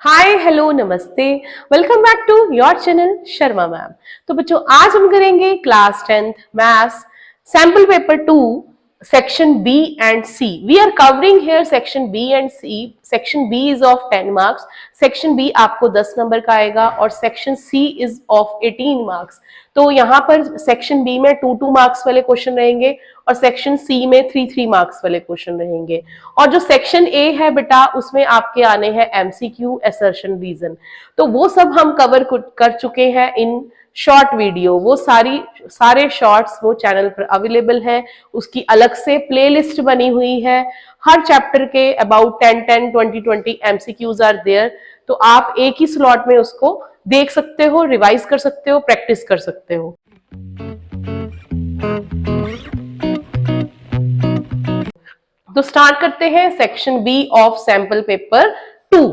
हाय hello नमस्ते, welcome back to your channel Sharma ma'am. तो बच्चों आज हम करेंगे class 10th maths sample paper 2 section B and C. We are covering here section B and C. Section B is of 10 marks, section B आपको 10 number का आएगा और section C is of 18 marks. तो यहाँ पर सेक्शन बी में 2 marks वाले question रहेंगे और सेक्शन सी में 3 मार्क्स वाले क्वेश्चन रहेंगे। और जो सेक्शन ए है बेटा उसमें आपके आने हैं एमसीक्यू, असर्शन, रीजन। तो वो सब हम कवर कर चुके हैं इन शॉर्ट वीडियो। वो सारे शॉर्ट्स वो चैनल पर अवेलेबल है, उसकी अलग से प्लेलिस्ट बनी हुई है। हर चैप्टर के अबाउट 10 20 एमसीक्यूज आर देयर। तो आप एक ही स्लॉट में उसको देख सकते हो, रिवाइज कर सकते हो, प्रैक्टिस कर सकते हो। तो स्टार्ट करते हैं section B of sample paper 2।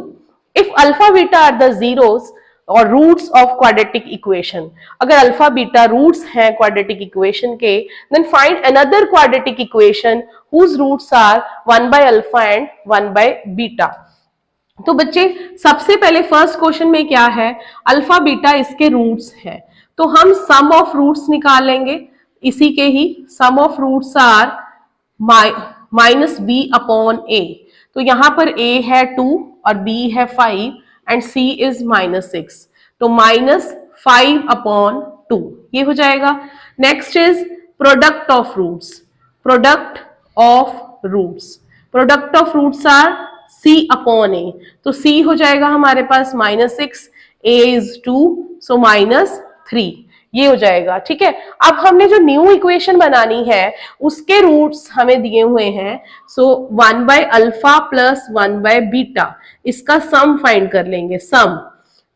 If alpha beta are the zeros और रूट्स ऑफ क्वाड्रेटिक इक्वेशन, अगर अल्फा बीटा रूट्स हैं क्वाड्रेटिक इक्वेशन के, then find another quadratic equation whose roots are 1 by alpha and 1 by beta. तो बच्चे सबसे पहले first question में क्या है, अल्फा बीटा इसके रूट्स हैं, तो हम सम ऑफ रूट्स निकाल लेंगे। इसी के ही sum of roots are minus B upon A. तो यहां पर a है 2 और b है 5 एंड c इज -6, तो -5 अपॉन 2 ये हो जाएगा। Next is product of roots. Product of roots, product of roots are c upon a, तो c हो जाएगा हमारे पास -6, a इज 2 सो -3 ये हो जाएगा। ठीक है, अब हमने जो न्यू इक्वेशन बनानी है उसके रूट्स हमें दिए हुए हैं। सो 1 by alpha plus 1 by beta, इसका सम फाइंड कर लेंगे, सम।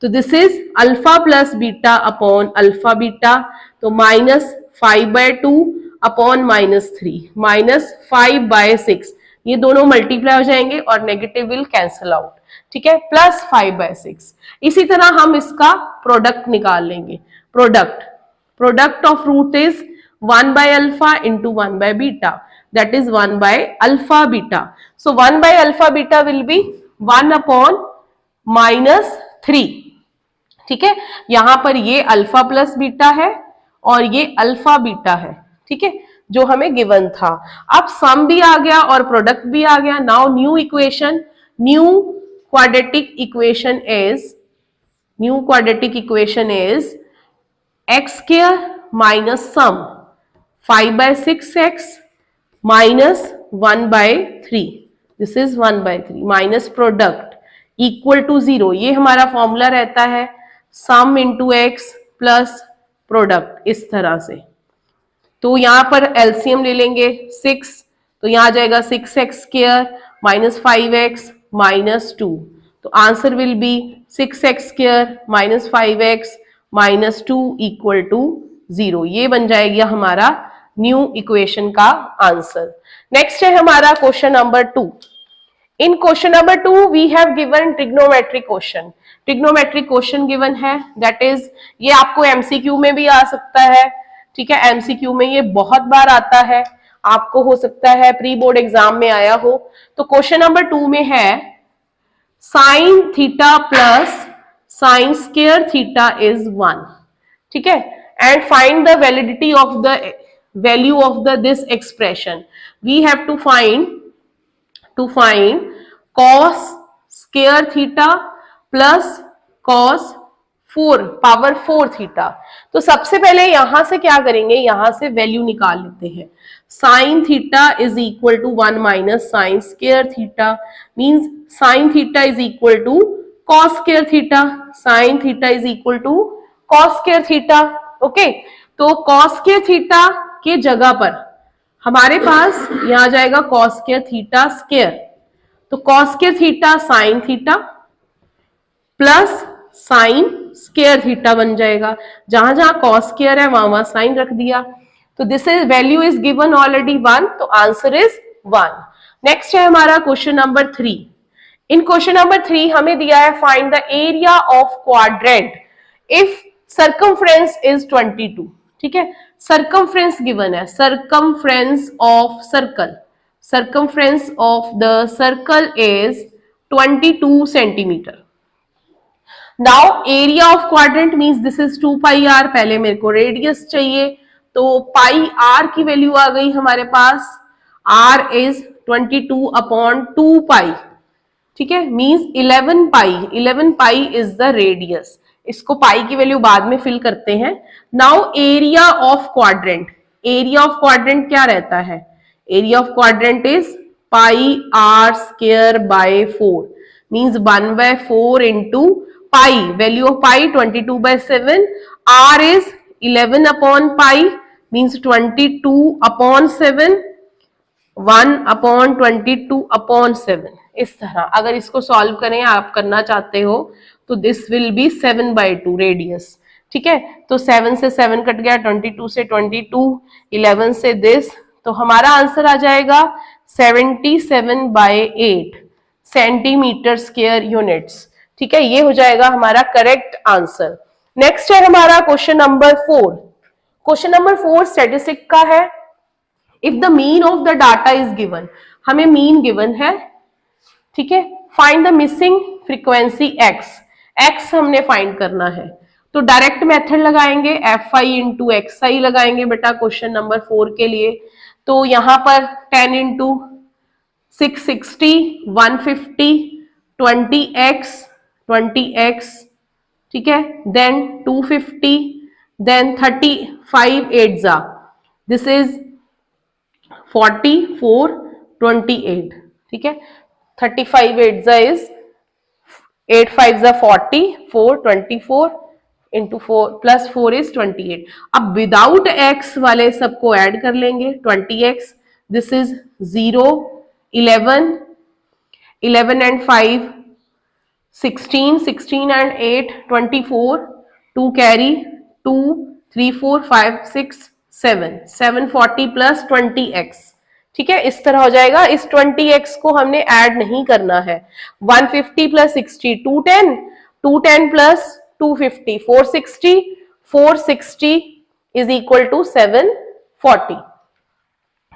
तो this is alpha plus beta upon alpha beta, तो -5/2 अपॉन -3, -5/6, ये दोनों मल्टीप्लाई हो जाएंगे और नेगेटिव विल कैंसल आउट। ठीक है, प्लस 5/6। इसी तरह हम इसका प्रोडक्ट निकाल लेंगे। Product of root is 1 by alpha into 1 by beta, that is 1 by alpha beta. So 1 by alpha beta will be 1 upon -3। ठीक है, यहां पर ये अल्फा प्लस बीटा है और ये अल्फा बीटा है। ठीक है, जो हमें गिवन था। अब सम भी आ गया और प्रोडक्ट भी आ गया। Now new equation, new quadratic equation is x square minus sum 5/6x minus 1/3, this is 1/3 minus product equal to 0। ये हमारा फॉर्मूला रहता है sum into x plus product, इस तरह से। तो यहां पर एलसीएम ले लेंगे 6, तो यहां आ जाएगा 6x square minus 5x minus 2, तो answer will be 6x square minus 5x -2 equal to 0। ये बन जाएगा हमारा न्यू इक्वेशन का आंसर। नेक्स्ट है हमारा question number 2। In question number 2 we have given trigonometric question. Trigonometric question given है, that is ये आपको एमसीक्यू में भी आ सकता है। ठीक है, एमसीक्यू में ये बहुत बार आता है, आपको हो सकता है प्री बोर्ड एग्जाम में आया हो। तो क्वेश्चन नंबर 2 में है sine theta plus sine square theta is 1। ठीक है, and find the validity of the value of the this expression. We have to find cos square theta plus cos 4 theta. तो सबसे पहले यहां से क्या करेंगे, यहां से वैल्यू निकाल लेते हैं। Sine theta is equal to 1 minus sine square theta, means sine theta is equal to cos square theta, sine theta is equal to cos square theta. Okay, तो cos स्क्वायर थीटा के जगह पर हमारे पास यहां आ जाएगा cos स्क्वायर थीटा स्क्वायर, तो cos square theta sine theta plus sine square theta बन जाएगा। जहां जहां cos स्क्वायर है वहां वहां साइन रख दिया। तो this is value is given already 1, तो आंसर इज 1। नेक्स्ट है हमारा question number 3। In question number 3 हमें दिया है find the area of quadrant if circumference is 22। ठीक है, सर्कमफ्रेंस गिवन है, circumference of the circle is 22 centimetre. Now area of quadrant means this is 2 pi R, पहले मेरे को रेडियस चाहिए, तो पाई आर की वैल्यू आ गई हमारे पास, आर इज 22/2 पाई, ठीक है, means 11 pi, 11 pi is the radius. इसको पाई की वैल्यू बाद में फिल करते हैं। Now area of quadrant, area of quadrant क्या रहता है, area of quadrant is pi R square by 4, means 1/4 into pi, value of pi 22/7, R is 11/पाई मींस 22/7, 1/22/7। इस तरह अगर इसको सॉल्व करें आप करना चाहते हो तो दिस विल बी 7/2 रेडियस, ठीक है। तो 7 से 7 कट गया, 22 से 22, 11 से दिस, तो हमारा आंसर आ जाएगा 77/8 सेंटीमीटर स्क्वायर यूनिट्स, ठीक है, ये हो जाएगा हमारा करेक्ट आंसर। नेक्स्ट है हमारा question number 4। Question number 4 statistic का है। If the mean of the data is given, हमें मीन गिवन है, ठीक है, find the missing frequency x, x हमने फाइंड करना है, तो डायरेक्ट मेथड लगाएंगे, एफ आई इंटू एक्स आई लगाएंगे बेटा क्वेश्चन नंबर 4 के लिए। तो यहां पर 10 इंटू 660, 150, 20x, ठीक है, देन 250, देन 35 8 दिस इज 44, 28, ठीक है, 35 8 इज 8 5 40, 4 24 इंटू 4 प्लस 4 इज 28। अब विदाउट एक्स वाले सबको ऐड कर लेंगे, 20x, this is 0, 11, 11 and 5 16, 16 and 8 24, 2 carry, 2 3 4 5 6 7, 740 plus 20x, ठीक है, इस तरह हो जाएगा। इस 20x को हमने ऐड नहीं करना है। 150 plus 60 210, 210 plus 250 460, 460 is equal to 740,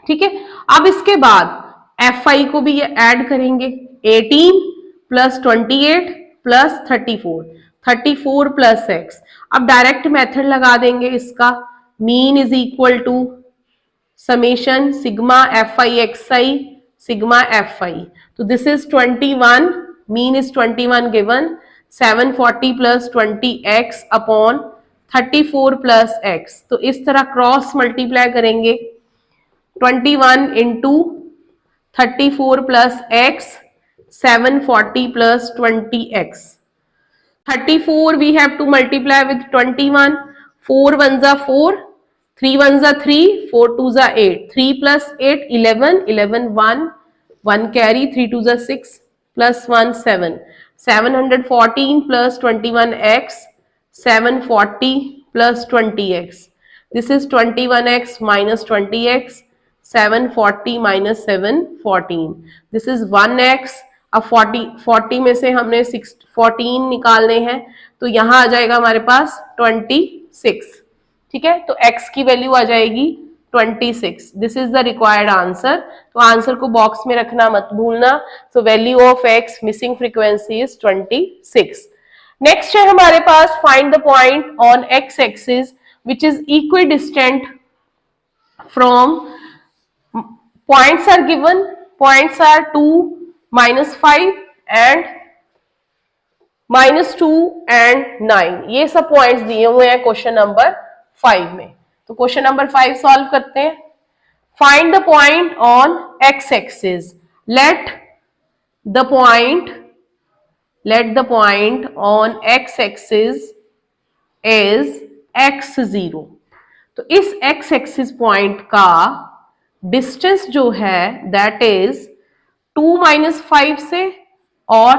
ठीक है। अब इसके बाद fi को भी ऐड करेंगे, 18 प्लस 28 प्लस 34, 34 प्लस x। अब डायरेक्ट मेथड लगा देंगे इसका, mean is equal to summation sigma fi xi sigma fi, तो this is 21, mean is 21 given, 740 plus 20x upon 34 plus x, तो इस तरह क्रॉस मल्टीप्लाई करेंगे, 21 into 34 plus x, 740 plus 20x, 34 we have to multiply with 21, 4 1s are 4, 3 1s are 3, 4 2s are 8, 3 plus 8 11, 11 1, 1 carry, 3 2s are 6 plus 1 7, 714 plus 21x, 740 plus 20x, this is 21x minus 20x, 740 minus 714, this is 1x। अब 40 में से हमने 14 निकालने हैं, तो यहां आ जाएगा हमारे पास 26, ठीक है, तो x की वैल्यू आ जाएगी 26, this is the required answer. तो आंसर को बॉक्स में रखना मत भूलना। So value of x missing frequency is 26। Next है हमारे पास find the point on x axis which is equidistant from, points are given, points are 2 -5 and -2 and 9, ये सब पॉइंट्स दिए हुए हैं क्वेश्चन नंबर 5 में। तो क्वेश्चन नंबर 5 सॉल्व करते हैं। Find the point on x axis, let the point on x axis is x0। तो इस x एक्सिस पॉइंट का डिस्टेंस जो है दैट इज 2 -5 से और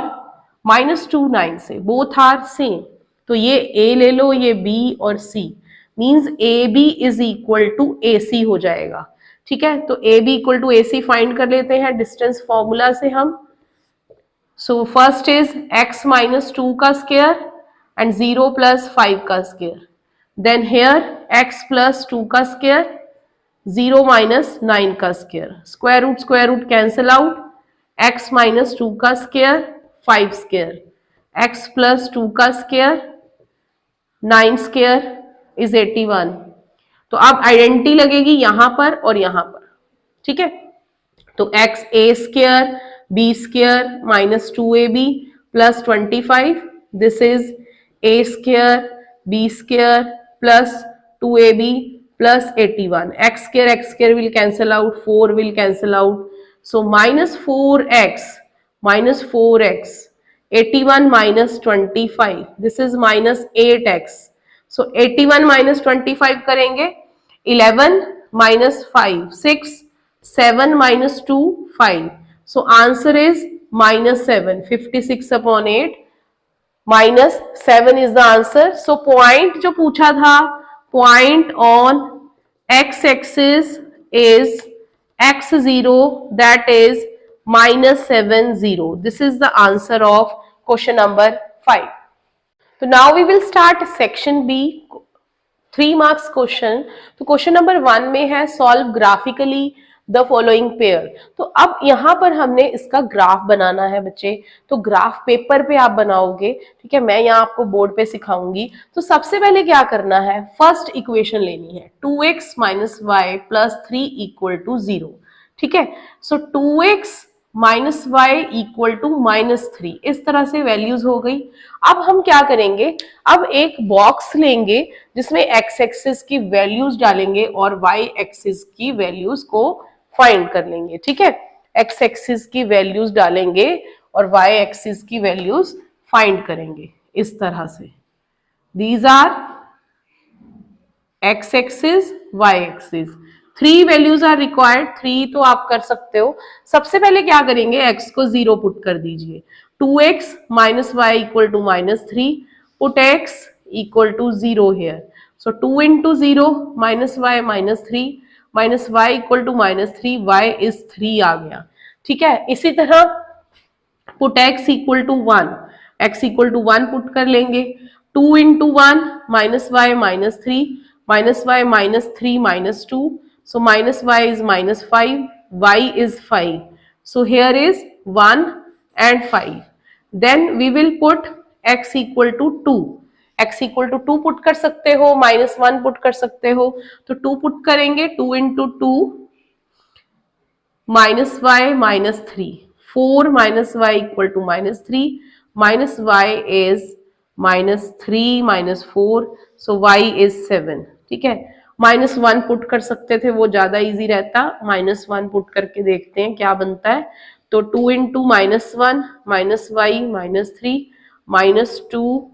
-2 9 से, बोथ आर सेम। तो ये a ले लो, ये b और c, means AB is equal to AC हो जाएगा, ठीक है। तो AB equal to AC find कर लेते हैं डिस्टेंस फॉर्मूला से हम। So first is x minus 2 का स्क्वायर एंड 0 प्लस 5 का square, then here x plus 2 का स्क्वायर, 0 माइनस 9 का square, square root cancel out, x minus 2 का स्क्वायर 5 स्क्वायर x प्लस 2 का स्क्वायर, 9 स्क्वायर इज 81। तो अब आइडेंटिटी लगेगी यहां पर और यहां पर, ठीक है। तो X A square B square minus 2ab plus 25, this is A square B square plus 2ab plus 81, x square will cancel out, 4 will cancel out, so minus 4x, 81 minus 25, this is minus 8x, so 81 minus 25 करेंगे, 11 minus 5 6, 7 minus 2 5, so answer is minus 7, 56 upon 8 minus 7 is the answer. So point जो पूछा था, point on x axis is x0, that is minus 70. This is the answer of question number 5. So now we will start section B, 3 marks question. तो question number 1 में है solve graphically the following pair. तो अब यहां पर हमने इसका graph बनाना है बच्चे। तो ग्राफ पेपर पे आप बनाओगे, ठीक है, मैं यहाँ आपको बोर्ड पे सिखाऊंगी। तो सबसे पहले क्या करना है, फर्स्ट इक्वेशन लेनी है 2x minus Y plus 3 equal to 0, ठीक है। So 2x minus Y equal to -3, इस तरह से वैल्यूज हो गई। अब हम क्या करेंगे, अब एक बॉक्स लेंगे जिसमें एक्स एक्सिस की वैल्यूज डालेंगे और वाई एक्सिस की वैल्यूज को फाइंड कर लेंगे, ठीक है। एक्स एक्सिस की वैल्यूज डालेंगे और वाई एक्सिस की वैल्यूज फाइंड करेंगे इस तरह से। These are X axis Y axis, 3 values are required, 3 तो आप कर सकते हो। सबसे पहले क्या करेंगे, x को 0 पुट कर दीजिए, 2x minus Y equal to -3, put x equal to 0 here. So 2 into 0 minus Y -3 minus Y equal to -3, y is 3 आ गया, ठीक है। इसी तरह put x equal to 1, x equal to 1 put कर लेंगे, 2 into 1 minus Y -3 minus Y -3 -2, so minus y is -5, y is 5, so here is 1 and 5. Then we will put x equal to 2, x equal to 2 put कर सकते हो, -1 put कर सकते हो। तो 2 put करेंगे, 2 into 2 minus y -3, 4 minus y equal to -3, minus y is -3 -4, so y is 7, ठीक है। -1 पुट कर सकते थे, वो ज्यादा इजी रहता, -1 पुट करके देखते हैं क्या बनता है। तो 2 into -1 minus Y -3 -2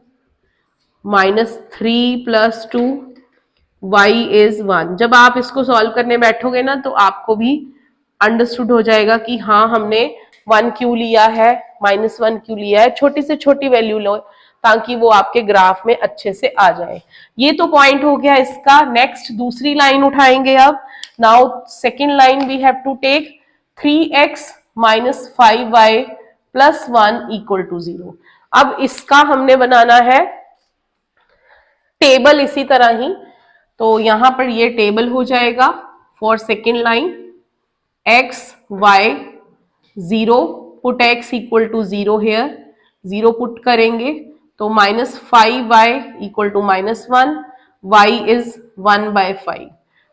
-3 plus 2, y is 1। जब आप इसको सॉल्व करने बैठोगे ना तो आपको भी अंडरस्टूड हो जाएगा कि हाँ हमने 1 क्यों लिया है, -1 क्यों लिया है। छोटी से छोटी वैल्यू लो ताकि वो आपके ग्राफ में अच्छे से आ जाए। ये तो पॉइंट हो गया इसका। नेक्स्ट दूसरी लाइन उठाएंगे अब। Now second line we have to take 3x minus 5y plus 1 equal to 0। अब इसका हमने बनाना है टेबल इसी तरह ही। तो यहां पर ये टेबल हो जाएगा for second line, x y 0, put x equal to 0 here, 0 put करेंगे तो -5y equal to -1, y is 1/5,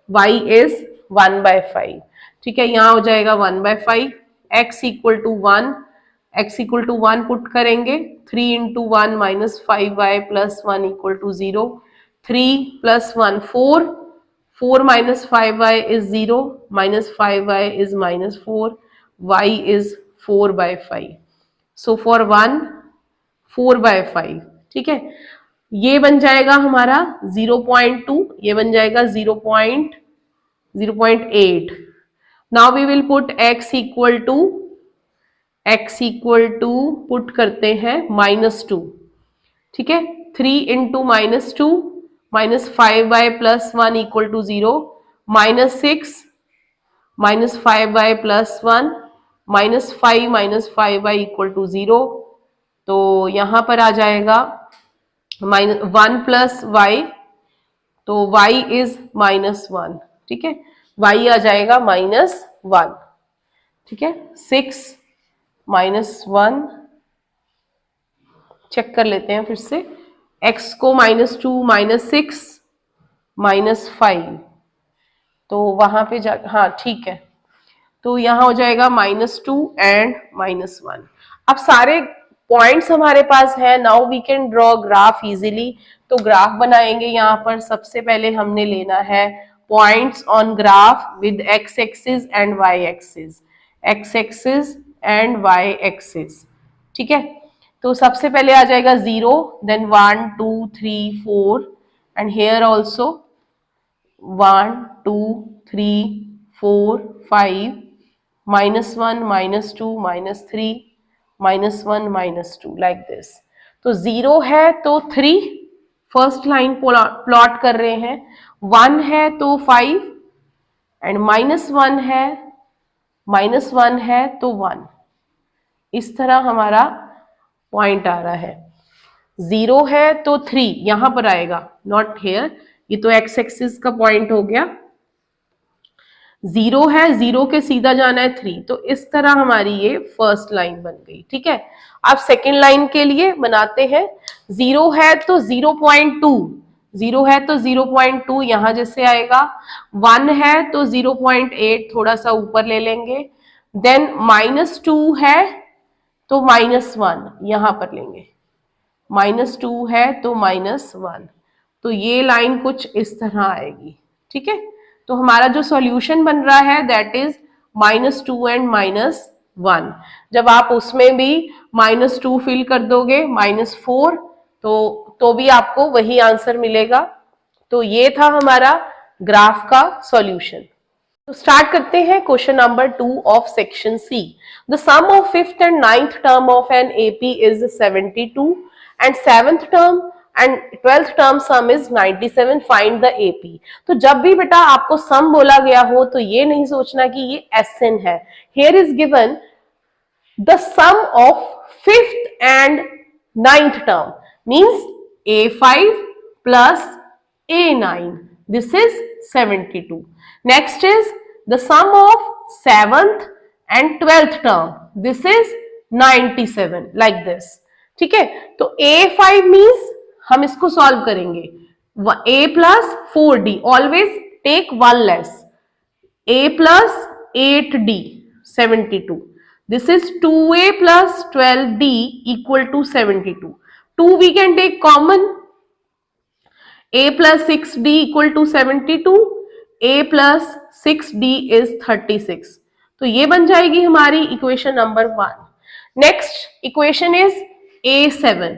y is 1/5, ठीक है। यहां हो जाएगा 1/5, x equal to 1, x equal to 1 put करेंगे, 3 into 1 -5y plus 1 equal to 0, 3 plus 1 4, 4 minus 5y is 0, minus 5y is -4, y is 4/5. So for 1 4/5, ठीक है। ये बन जाएगा हमारा 0.2, ये बन जाएगा 0.8। Now we will put x equal to put करते हैं -2, ठीक है। 3 into -2 -5y plus 1 equal to 0, -6 -5y plus 1 -5 -5y equal to 0। तो यहां पर आ जाएगा 1 प्लस y, तो y इज -1, ठीक है। y आ जाएगा -1, ठीक है। 6 -1 चेक कर लेते हैं फिर से। x को -2 -6 -5, तो वहां पे जा, हाँ ठीक है, तो यहां हो जाएगा -2 एंड -1। अब सारे पॉइंट्स हमारे पास है। Now we can draw graph easily. तो ग्राफ बनाएंगे। यहाँ पर सबसे पहले हमने लेना है points on graph with x axis and y axis, x axis and y axis. ठीक है, तो सबसे पहले आ जाएगा 0, then 1 2 3 4 and here also 1 2 3 4 5 -1 -2 -3 -1 -2 like this. तो 0 है तो 3 फर्स्ट लाइन प्लॉट कर रहे हैं, 1 है तो 5 एंड -1 है तो 1। इस तरह हमारा पॉइंट आ रहा है। 0 है तो 3 यहां पर आएगा, नॉट हेयर, ये तो एक्स एक्सिस का पॉइंट हो गया। 0 है, 0 के सीधा जाना है 3, तो इस तरह हमारी ये फर्स्ट लाइन बन गई। ठीक है, अब सेकेंड लाइन के लिए बनाते हैं। 0 है तो 0.2, 0 है तो 0.2 यहां जैसे आएगा। 1 है तो 0.8 थोड़ा सा ऊपर ले लेंगे। देन -2 है तो -1 यहां पर लेंगे, -2 है तो -1, तो ये लाइन कुछ इस तरह आएगी। ठीक है, तो हमारा जो सॉल्यूशन बन रहा है दैट इज -2 एंड -1। जब आप उसमें भी -2 फिल कर दोगे, -4, तो भी आपको वही आंसर मिलेगा। तो ये था हमारा ग्राफ का सॉल्यूशन। तो स्टार्ट करते हैं question number 2 of section C. The sum of 5th and 9th term of an AP is 72 and 7th term and 12th term sum is 97, find the AP. तो जब भी बेटा आपको सम बोला गया हो तो ये नहीं सोचना कि ये एसएन है। Here is given the sum of 5th and 9th term means A5 plus A9, this is 72. Next is the sum of 7th and 12th term, this is 97, like this. ठीक है, तो A5 means हम इसको solve करेंगे, A plus 4D, always take one less, A plus 8D 72, this is 2A plus 12D equal to 72. 2 we can take common, A plus 6D equal to 72, A plus 6D is 36, तो ये बन जाएगी हमारी equation number 1। Next equation is A7,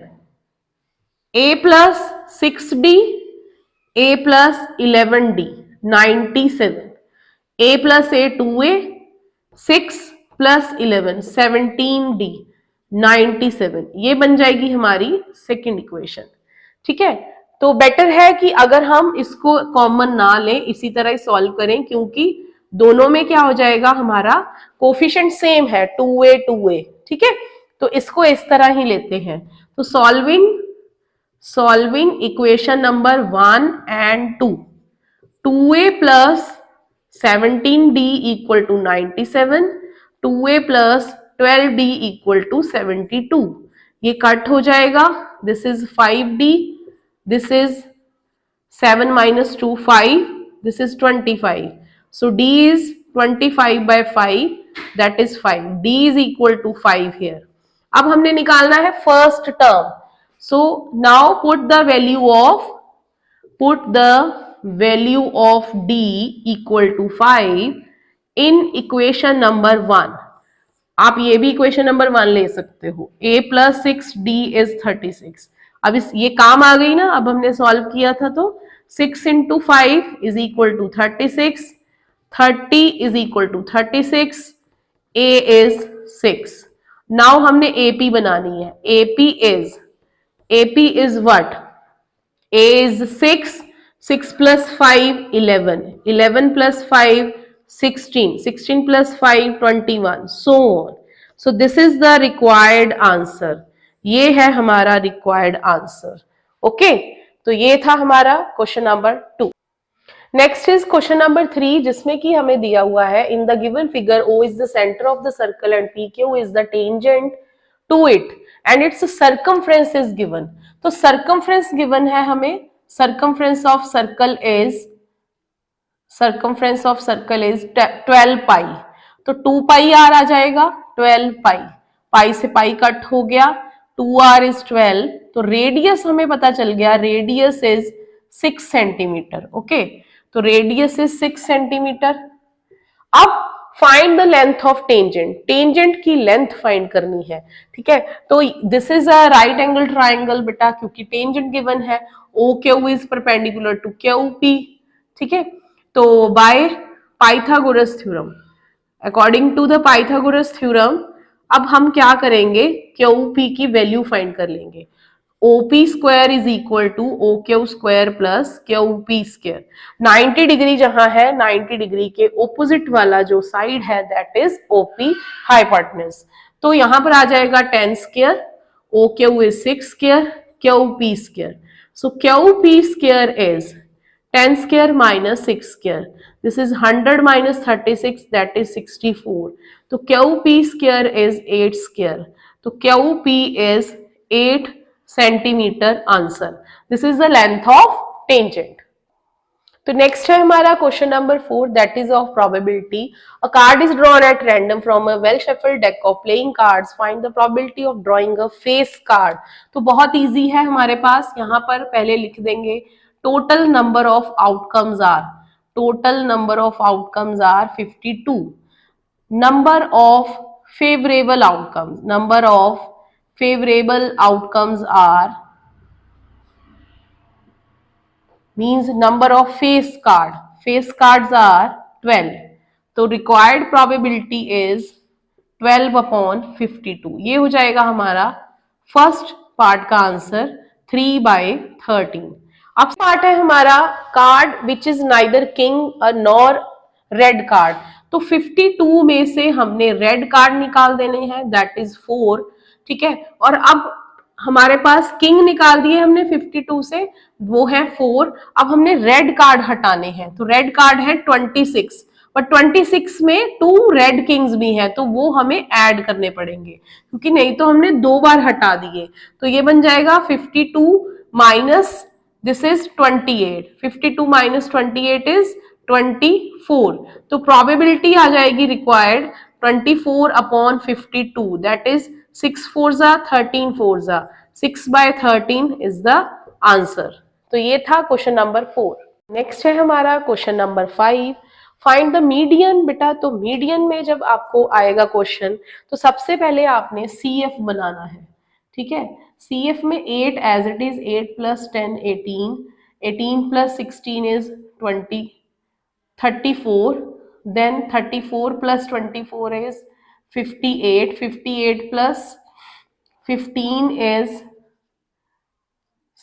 A plus 6D, A plus 11D 97, A plus A 2A, 6 plus 11 17D 97, ये बन जाएगी हमारी second equation. ठीक है, तो बेटर है कि अगर हम इसको कॉमन ना लें, इसी तरह ही सॉल्व करें, क्योंकि दोनों में क्या हो जाएगा, हमारा कोफिशिएंट सेम है 2A 2A। ठीक है, तो इसको इस तरह ही लेते हैं। तो solving equation number 1 and 2, 2A plus 17D equal to 97, 2A plus 12D equal to 72, ये कट हो जाएगा, this is 5D, this is 7 minus 2 5, this is 25, so D is 25 by 5, that is 5, D is equal to 5 here। अब हमने निकालना है first term, so now put the value of D equal to 5 in equation number 1। आप ये भी equation number 1 ले सकते हो, A plus 6D is 36। अब ये काम आ गई ना, अब हमने सॉल्व किया था, तो 6 into 5 is equal to 36, 30 is equal to 36, A is 6। Now हमने AP बनानी है। AP is what? A is 6, 6 plus 5 11, 11 plus 5 16, 16 plus 5 21, so on। So this is the required answer, ये है हमारा रिक्वायर्ड आंसर। ओके, तो ये था हमारा question number 2। Next is question number 3, जिसमें कि हमें दिया हुआ है in the given figure O is the centre of the circle and PQ is the tangent to it, and its circumference is given. तो सर्कमफ्रेंस गिवन है हमें, circumference of circle is 12 pi. तो 2 पाई आर आ जाएगा, 12 पाई, पाई से pi cut हो गया, 2 are is 12। तो radius हमें पता चल गया, रेडियस इज 6 सेंटीमीटर। ओके, तो रेडियस इज 6 सेंटीमीटर। अब find the length of tangent, tangent की लेंथ फाइंड करनी है। ठीक है, तो this is a right angle triangle बेटा, क्योंकि टेंजेंट गिवन है, O Q is perpendicular to Q P. ठीक है, तो by Pythagoras theorem, according to the Pythagoras theorem अब हम क्या करेंगे, क्यू पी की वैल्यू फाइंड कर लेंगे। OP square is equal to O Q square plus Q P square. 90 degree जहां है, 90 डिग्री के ऑपोजिट वाला जो साइड है दैट इज ओपी हाइपोटेन्यूज। तो यहां पर आ जाएगा 10 square, O Q is 6 square, Q P square. So Q P square is 10 square minus 6 square. This is 100 minus 36, that is 64. तो QP square is 8 square. तो QP is 8 centimeter answer. This is the length of tangent. तो next है हमारा question number 4, that is of probability. A card is drawn at random from a well shuffled deck of playing cards, find the probability of drawing a face card. तो बहुत easy है हमारे पास, यहाँ पर पहले लिख देंगे total number of outcomes are, total number of outcomes are 52, number of favourable outcomes, number of favourable outcomes are means number of face cards are 12. तो required probability is 12 upon 52। ये हो जाएगा हमारा फर्स्ट पार्ट का answer 3/13। अब part है हमारा card which is neither king nor red card. तो 52 में से हमने रेड कार्ड निकाल देने हैं, दैट इज 4। ठीक है, और अब हमारे पास किंग निकाल दिए हमने 52 से, वो है 4। अब हमने रेड कार्ड हटाने हैं, तो रेड कार्ड है 26, पर 26 में 2 रेड किंग्स भी हैं, तो वो हमें ऐड करने पड़ेंगे, क्योंकि नहीं तो हमने 2 बार हटा दिए। तो ये बन जाएगा 52 minus this is 28, 52 minus 28 is 24। तो प्रोबेबिलिटी आ जाएगी रिक्वायर्ड 24 अपॉन 52, दैट इज 6 4 जा 13 4 जा 6/13 इज द आंसर। तो ये था क्वेश्चन नंबर 4। नेक्स्ट है हमारा question number 5, find the median. बेटा तो मीडियन में जब आपको आएगा क्वेश्चन, तो सबसे पहले आपने CF बनाना है। ठीक है, CF में 8 as it is, 8 plus 10 18, 18 plus 16 is 20 34, then 34 plus 24 is 58, 58 plus 15 is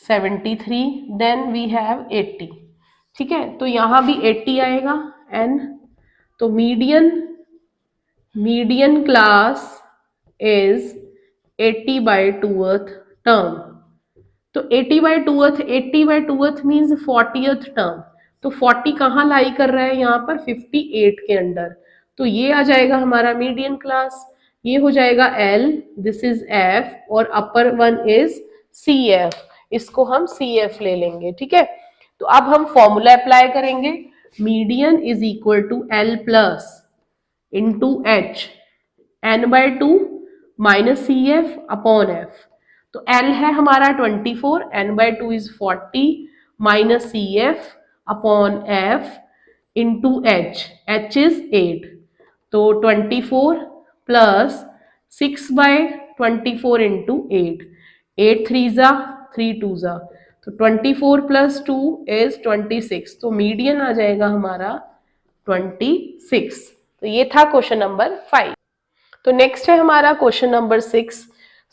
73, then we have 80। ठीक है, तो यहां भी 80 आएगा n। तो median class is 80/2th term. तो 80/2th, 80/2th means 40th term. तो 40 कहाँ लाई कर रहा है, यहाँ पर 58 के अंडर। तो ये आ जाएगा हमारा मीडियन क्लास, ये हो जाएगा L, दिस इज F, और अपर वन इज CF। इसको हम CF ले लेंगे। ठीक है, तो अब हम फॉर्मूला अप्लाई करेंगे, median is equal to L plus into H, n/2 minus CF upon F। तो L है हमारा 24, n/2 is 40 minus CF upon F into H is 8। तो 24 प्लस 6/24 इंटू 8, 8 3 जा 3 2 जा, तो 24 प्लस 2 इज 26। तो मीडियन आ जाएगा हमारा 26। तो ये था क्वेश्चन नंबर 5। तो नेक्स्ट है हमारा question number 6,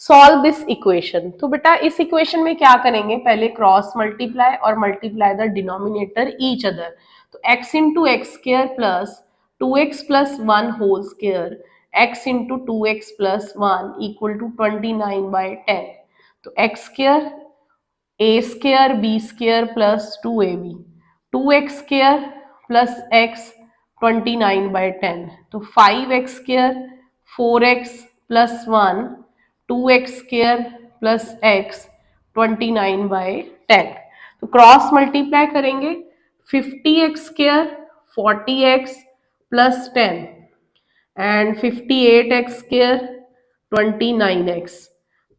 solve this equation. तो बेटा इस इक्वेशन में क्या करेंगे, पहले क्रॉस मल्टीप्लाई और multiply the denominator each other. तो x into x square plus 2x plus 1 whole square, x into 2x plus 1 equal to 29/10। तो x square a square b square plus 2ab, 2x square plus x 29/10। तो 5x square 4x plus 1 2x² plus x 29/10। तो cross multiply करेंगे 50x² 40x plus 10 and 58x² 29x।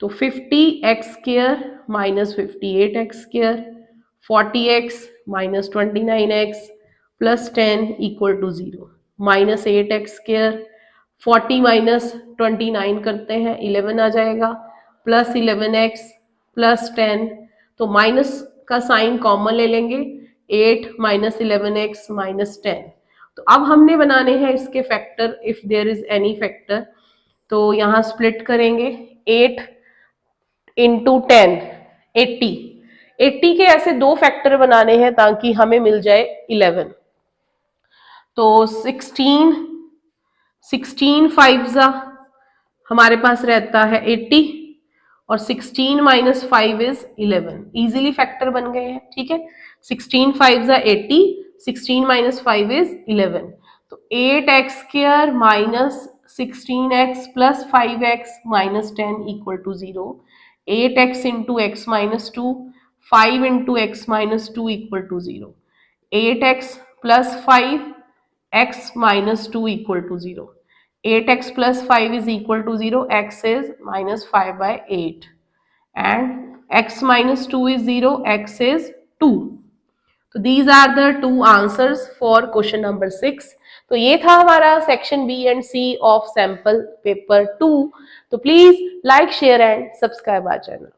तो 50x² minus 58x² 40x minus 29x plus 10 equal to 0। Minus 8x² 40 minus 29 करते हैं 11 आ जाएगा, plus 11x plus 10। तो minus का sign common ले लेंगे, 8 माइनस 11x माइनस 10। तो अब हमने बनाने हैं इसके factor, if there is any factor. तो यहाँ स्प्लिट करेंगे 8 इंटू 10 80। 80 के ऐसे दो फैक्टर बनाने हैं ताकि हमें मिल जाए 11। तो 16 5 हमारे पास रहता है 80 और 16 माइनस 5 इज 11। इजीली फैक्टर बन गए हैं, ठीक है। 16 5 80, 16 माइनस 5 इज 11। तो 8x² minus 16x plus 5x minus 10 equal to 0। 8x into x minus 2, 5 into x minus 2 equal to 0। 8x plus 5 x minus 2 equal to 0. 8x plus 5 is equal to 0. X is minus 5/8 and x minus 2 is 0. X is 2. So these are the two answers for question number 6. तो ये था हमारा section B and C of sample paper 2. तो please like, share and subscribe our channel.